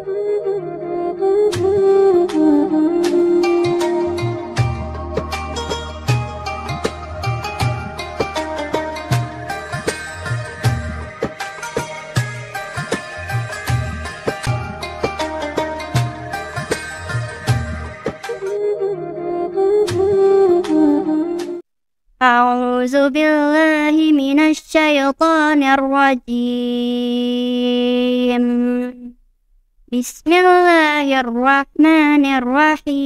أعوذ بالله من الشيطان الرجيم. بسم الله الرحمن الرحيم.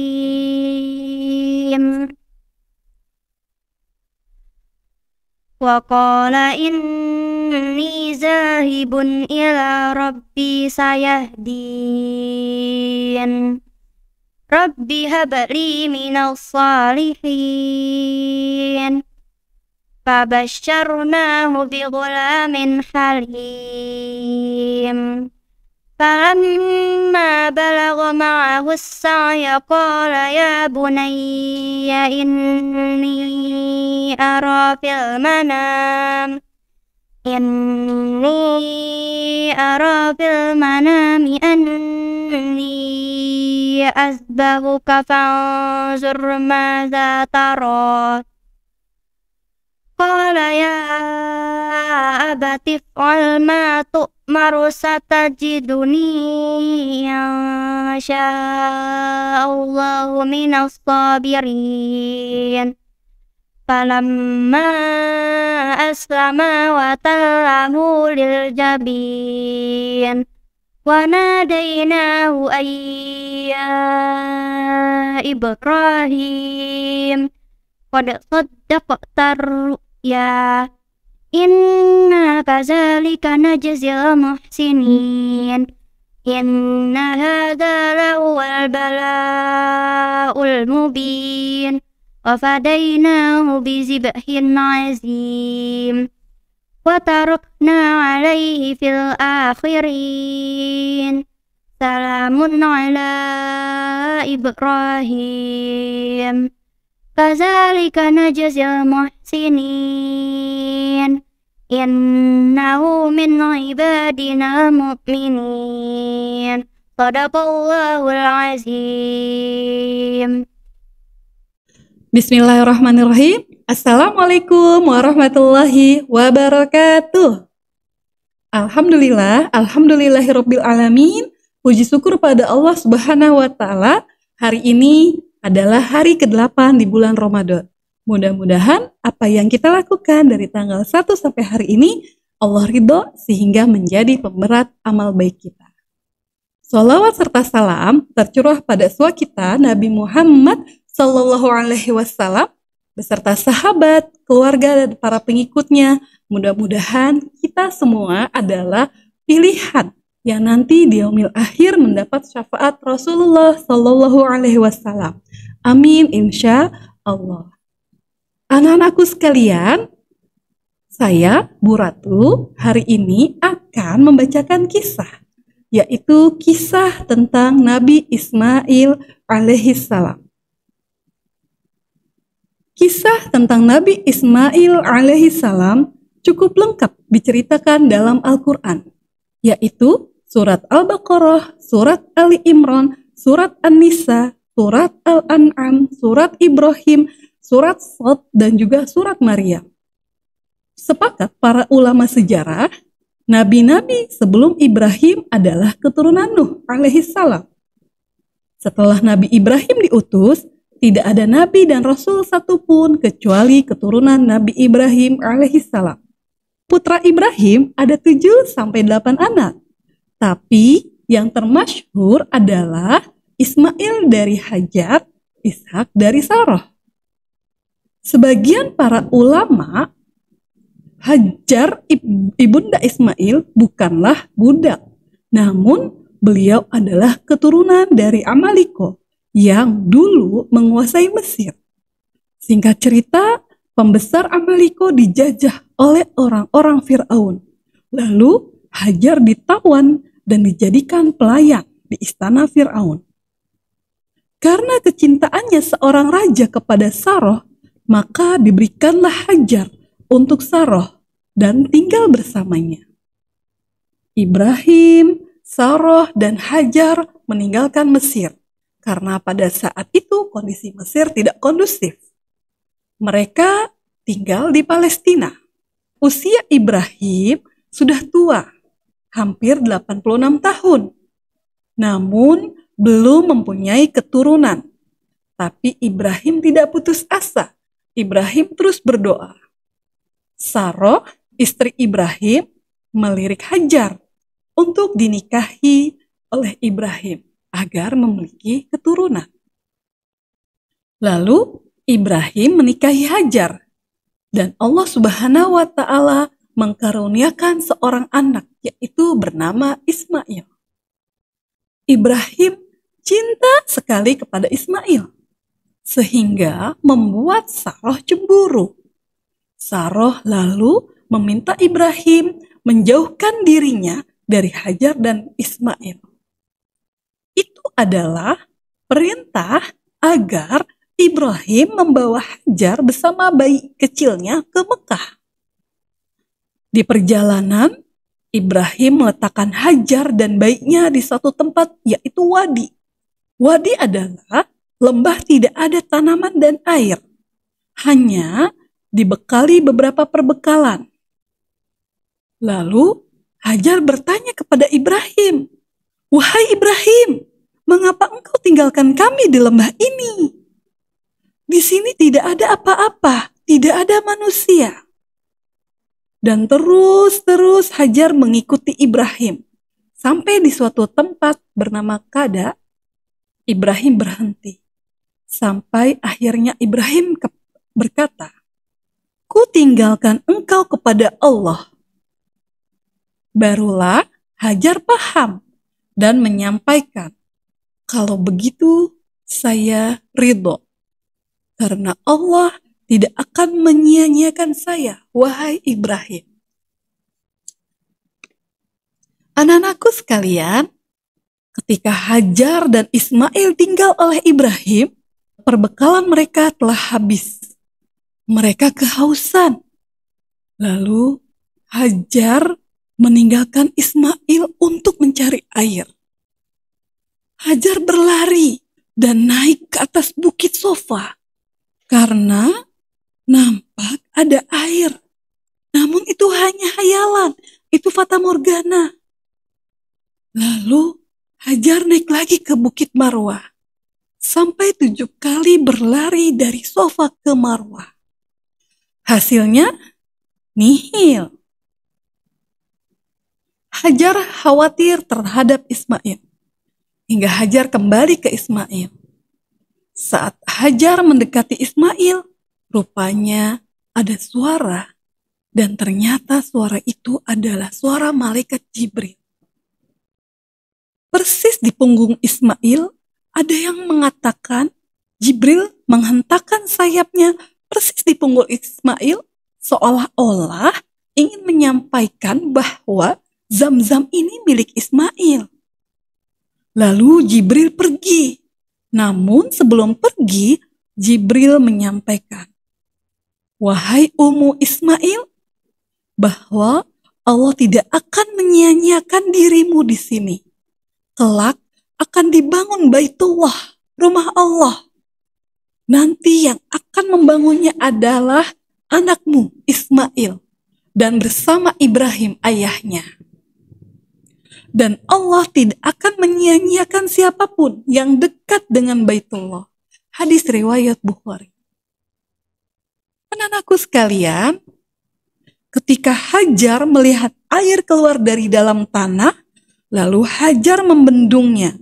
وقال إني ذاهب إلى ربي سيهدين. رب هب لي من الصالحين. فبشرناه بغلام حليم. فلما بلغ معه السعي قال يا بني إني أرى في المنام أني أذبحك فانظر ماذا ترى. قال يا أبت افعل ما تؤمر ستجدني إن شاء الله من الصابرين. فلما أسلما وتله للجبين وناديناه أن يا إبراهيم قد صدقت الرؤيا إنا كذلك نجزي المحسنين. إن هذا لهو البلاء المبين. وفديناه بذبح عظيم. وتركنا عليه في الآخرين. سلام على إبراهيم كذلك نجزي المحسنين. إنه من عبادنا المؤمنين. صدق الله العظيم. Bismillahirrahmanirrahim. Assalamualaikum warahmatullahi wabarakatuh. Alhamdulillahirabbil alamin. Puji syukur pada Allah Subhanahu wa taala. Hari ini adalah hari ke-8 di bulan Ramadan. Mudah-mudahan apa yang kita lakukan dari tanggal 1 sampai hari ini Allah ridho sehingga menjadi pemberat amal baik kita. Sholawat serta salam tercurah pada sua kita Nabi Muhammad Sallallahu Alaihi Wasallam beserta sahabat, keluarga, dan para pengikutnya. Mudah-mudahan kita semua adalah pilihan yang nanti di yaumil akhir mendapat syafaat Rasulullah Sallallahu Alaihi Wasallam. Amin, insya Allah. Anak-anakku sekalian, saya, Bu Ratu, hari ini akan membacakan kisah, yaitu kisah tentang Nabi Ismail alaihissalam. Kisah tentang Nabi Ismail alaihissalam cukup lengkap diceritakan dalam Al-Quran, yaitu surat Al-Baqarah, surat Ali Imran, surat An-Nisa, surat Al-An'am, surat Ibrahim, surat Shad, dan juga surat Maryam. Sepakat para ulama sejarah, nabi-nabi sebelum Ibrahim adalah keturunan Nuh alaihissalam. Setelah Nabi Ibrahim diutus, tidak ada nabi dan rasul satupun kecuali keturunan Nabi Ibrahim alaihissalam. Putra Ibrahim ada 7-8 anak. Tapi yang termasyhur adalah Ismail dari Hajar, Ishak dari Sarah. Sebagian para ulama, Hajar ibunda Ismail bukanlah budak, namun beliau adalah keturunan dari Amaliko yang dulu menguasai Mesir. Singkat cerita, pembesar Amaliko dijajah oleh orang-orang Fir'aun. Lalu Hajar ditawan dan dijadikan pelayan di istana Fir'aun. Karena kecintaannya seorang raja kepada Sarah, maka diberikanlah Hajar untuk Sarah dan tinggal bersamanya. Ibrahim Sarah dan Hajar meninggalkan Mesir karena pada saat itu kondisi Mesir tidak kondusif. Mereka tinggal di Palestina. Usia Ibrahim sudah tua, hampir 86 tahun. Namun belum mempunyai keturunan. Tapi Ibrahim tidak putus asa. Ibrahim terus berdoa. Sarah, istri Ibrahim, melirik Hajar untuk dinikahi oleh Ibrahim agar memiliki keturunan. Lalu Ibrahim menikahi Hajar dan Allah Subhanahu wa taala mengkaruniakan seorang anak yaitu bernama Ismail. Ibrahim cinta sekali kepada Ismail sehingga membuat Sarah cemburu. Sarah lalu meminta Ibrahim menjauhkan dirinya dari Hajar dan Ismail. Itu adalah perintah agar Ibrahim membawa Hajar bersama bayi kecilnya ke Mekah. Di perjalanan, Ibrahim meletakkan Hajar dan bayinya di suatu tempat yaitu wadi. Wadi adalah lembah tidak ada tanaman dan air. Hanya dibekali beberapa perbekalan. Lalu Hajar bertanya kepada Ibrahim, "Wahai Ibrahim, mengapa engkau tinggalkan kami di lembah ini? Di sini tidak ada apa-apa, tidak ada manusia." Dan terus Hajar mengikuti Ibrahim. Sampai di suatu tempat bernama Kada, Ibrahim berhenti. Sampai akhirnya Ibrahim berkata, "Ku tinggalkan engkau kepada Allah." Barulah Hajar paham dan menyampaikan, "Kalau begitu saya ridho. Karena Allah tidak akan menyia-nyiakan saya, wahai Ibrahim." Anak-anakku sekalian, ketika Hajar dan Ismail tinggal oleh Ibrahim, perbekalan mereka telah habis. Mereka kehausan. Lalu Hajar meninggalkan Ismail untuk mencari air. Hajar berlari dan naik ke atas bukit Sofa karena nampak ada air. Namun itu hanya hayalan, itu fata morgana. Lalu Hajar naik lagi ke bukit Marwah. Sampai 7 kali berlari dari Sofa ke Marwah. Hasilnya nihil. Hajar khawatir terhadap Ismail. Hingga Hajar kembali ke Ismail. Saat Hajar mendekati Ismail, rupanya ada suara. Dan ternyata suara itu adalah suara malaikat Jibril. Persis di punggung Ismail, ada yang mengatakan Jibril menghentakkan sayapnya persis di punggung Ismail, seolah-olah ingin menyampaikan bahwa Zam-Zam ini milik Ismail. Lalu Jibril pergi. Namun sebelum pergi, Jibril menyampaikan, "Wahai Ummu Ismail, bahwa Allah tidak akan menyia-nyiakan dirimu di sini. Kelak akan dibangun Baitullah, rumah Allah. Nanti yang akan membangunnya adalah anakmu Ismail dan bersama Ibrahim ayahnya. Dan Allah tidak akan menyia-nyiakan siapapun yang dekat dengan Baitullah." Hadis riwayat Bukhari. Anak-anakku sekalian, ketika Hajar melihat air keluar dari dalam tanah, lalu Hajar membendungnya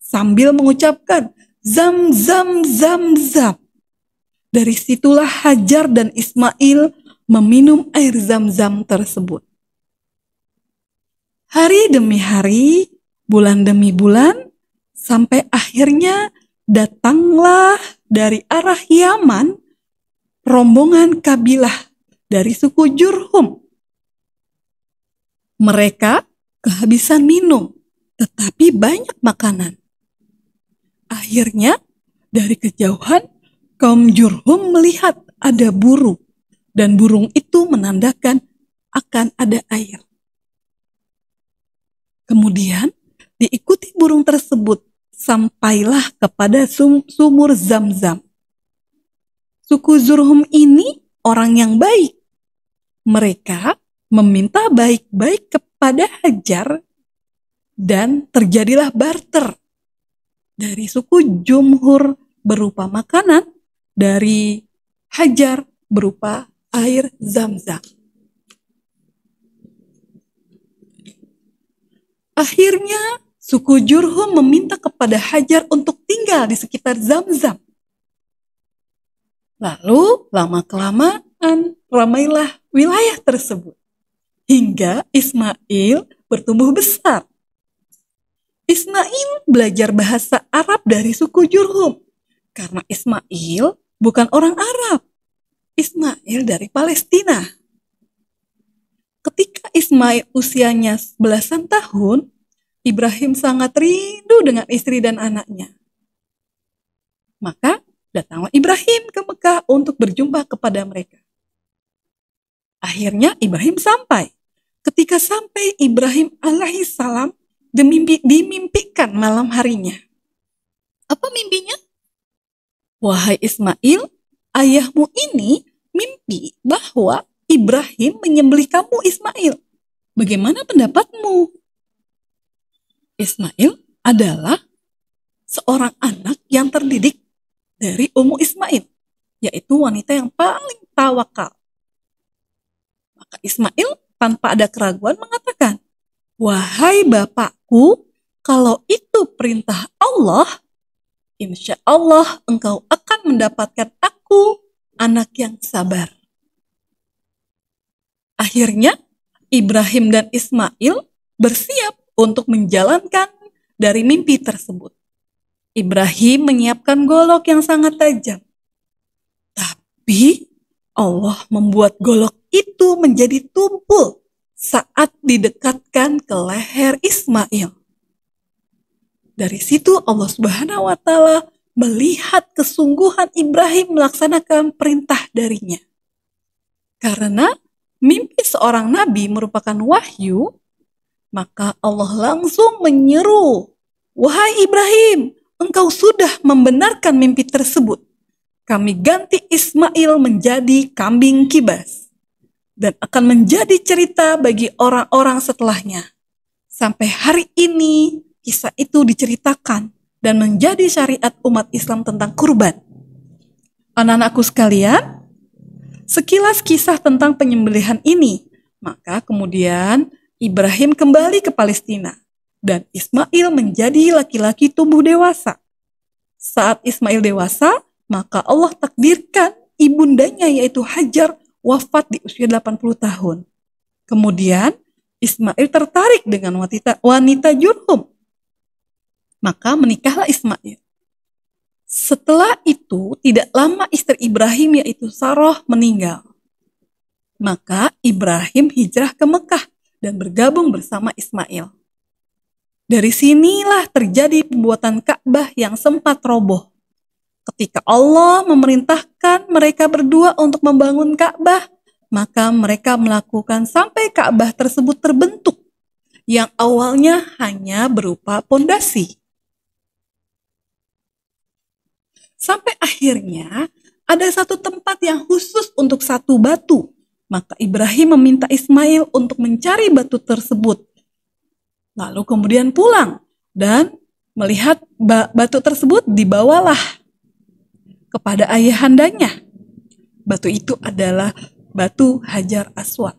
sambil mengucapkan, "Zam, zam, zam, zam." Dari situlah Hajar dan Ismail meminum air Zam-Zam tersebut. Hari demi hari, bulan demi bulan, sampai akhirnya datanglah dari arah Yaman rombongan kabilah dari suku Jurhum. Mereka kehabisan minum, tetapi banyak makanan. Akhirnya, dari kejauhan, kaum Jurhum melihat ada burung, dan burung itu menandakan akan ada air. Kemudian Diikuti burung tersebut, sampailah kepada sumur Zam-Zam. Suku Zurhum ini orang yang baik. Mereka meminta baik-baik kepada Hajar dan terjadilah barter. Dari suku Jumhur berupa makanan, dari Hajar berupa air Zam-Zam. Akhirnya suku Jurhum meminta kepada Hajar untuk tinggal di sekitar Zam-Zam. Lalu lama-kelamaan ramailah wilayah tersebut hingga Ismail bertumbuh besar. Ismail belajar bahasa Arab dari suku Jurhum karena Ismail bukan orang Arab. Ismail dari Palestina. Ketika Ismail usianya belasan tahun, Ibrahim sangat rindu dengan istri dan anaknya. Maka datanglah Ibrahim ke Mekah untuk berjumpa kepada mereka. Akhirnya Ibrahim sampai. Ketika sampai, Ibrahim alaihissalam dimimpikan malam harinya. Apa mimpinya? Wahai Ismail, ayahmu ini mimpi bahwa Ibrahim menyembelih kamu, Ismail. Bagaimana pendapatmu? Ismail adalah seorang anak yang terdidik dari Ummu Ismail, yaitu wanita yang paling tawakal. Maka Ismail tanpa ada keraguan mengatakan, wahai bapakku, kalau itu perintah Allah, insya Allah engkau akan mendapatkan aku anak yang sabar. Akhirnya Ibrahim dan Ismail bersiap untuk menjalankan dari mimpi tersebut. Ibrahim menyiapkan golok yang sangat tajam. Tapi Allah membuat golok itu menjadi tumpul saat didekatkan ke leher Ismail. Dari situ Allah Subhanahu wa Ta'ala melihat kesungguhan Ibrahim melaksanakan perintah darinya. Karena mimpi seorang nabi merupakan wahyu, maka Allah langsung menyeru, wahai Ibrahim, engkau sudah membenarkan mimpi tersebut. Kami ganti Ismail menjadi kambing kibas dan akan menjadi cerita bagi orang-orang setelahnya. Sampai hari ini kisah itu diceritakan dan menjadi syariat umat Islam tentang kurban. Anak-anakku sekalian, sekilas kisah tentang penyembelihan ini, maka kemudian Ibrahim kembali ke Palestina dan Ismail menjadi laki-laki tumbuh dewasa. Saat Ismail dewasa, maka Allah takdirkan ibundanya yaitu Hajar wafat di usia 80 tahun. Kemudian Ismail tertarik dengan wanita Jurhum. Maka menikahlah Ismail. Setelah itu tidak lama istri Ibrahim yaitu Sarah meninggal. Maka Ibrahim hijrah ke Mekah dan bergabung bersama Ismail. Dari sinilah terjadi pembuatan Ka'bah yang sempat roboh. Ketika Allah memerintahkan mereka berdua untuk membangun Ka'bah, maka mereka melakukan sampai Ka'bah tersebut terbentuk, yang awalnya hanya berupa pondasi. Sampai akhirnya ada satu tempat yang khusus untuk satu batu. Maka Ibrahim meminta Ismail untuk mencari batu tersebut. Lalu kemudian pulang dan melihat batu tersebut dibawalah kepada ayahandanya. Batu itu adalah batu Hajar Aswad.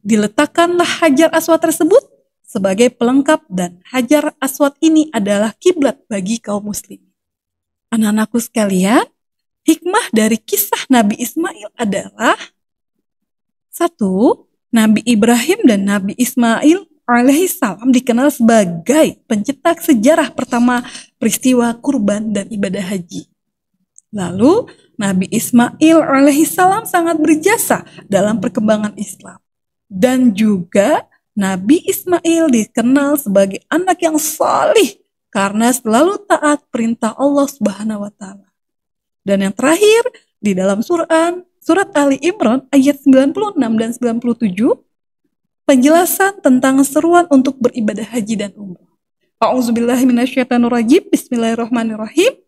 Diletakkanlah Hajar Aswad tersebut sebagai pelengkap dan Hajar Aswad ini adalah kiblat bagi kaum muslim. Anak-anakku sekalian, hikmah dari kisah Nabi Ismail adalah satu, Nabi Ibrahim dan Nabi Ismail alaihissalam dikenal sebagai pencetak sejarah pertama peristiwa kurban dan ibadah haji. Lalu Nabi Ismail alaihissalam sangat berjasa dalam perkembangan Islam. Dan juga Nabi Ismail dikenal sebagai anak yang salih karena selalu taat perintah Allah Subhanahu wa Ta'ala. Dan yang terakhir di dalam surat Ali Imran ayat 96 dan 97, penjelasan tentang seruan untuk beribadah haji dan umrah. A'udzubillahi minasyaitonirrajim. Bismillahirrahmanirrahim.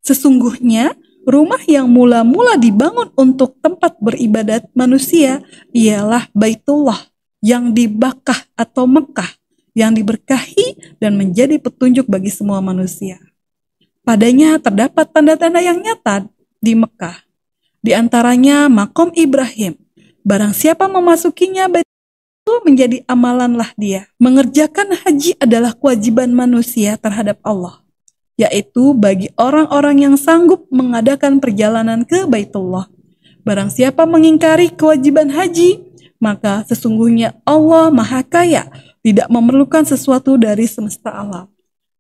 Sesungguhnya rumah yang mula-mula dibangun untuk tempat beribadat manusia ialah Baitullah yang di Bakkah atau Mekah, yang diberkahi dan menjadi petunjuk bagi semua manusia. Padanya terdapat tanda-tanda yang nyata di Mekah, di antaranya makom Ibrahim. Barang siapa memasukinya, itu menjadi amalanlah dia. Mengerjakan haji adalah kewajiban manusia terhadap Allah, yaitu bagi orang-orang yang sanggup mengadakan perjalanan ke Baitullah. Barang siapa mengingkari kewajiban haji, maka sesungguhnya Allah Maha Kaya, tidak memerlukan sesuatu dari semesta alam.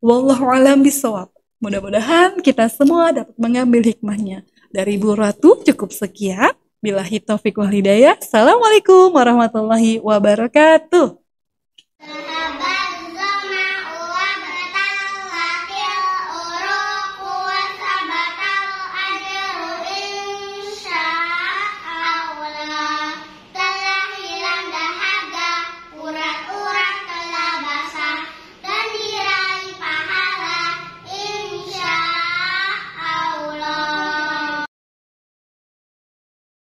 Wallahu a'lam bishawab. Mudah-mudahan kita semua dapat mengambil hikmahnya. Dari Bu Ratu cukup sekian. Billahi taufiq wal hidayah. Assalamualaikum warahmatullahi wabarakatuh.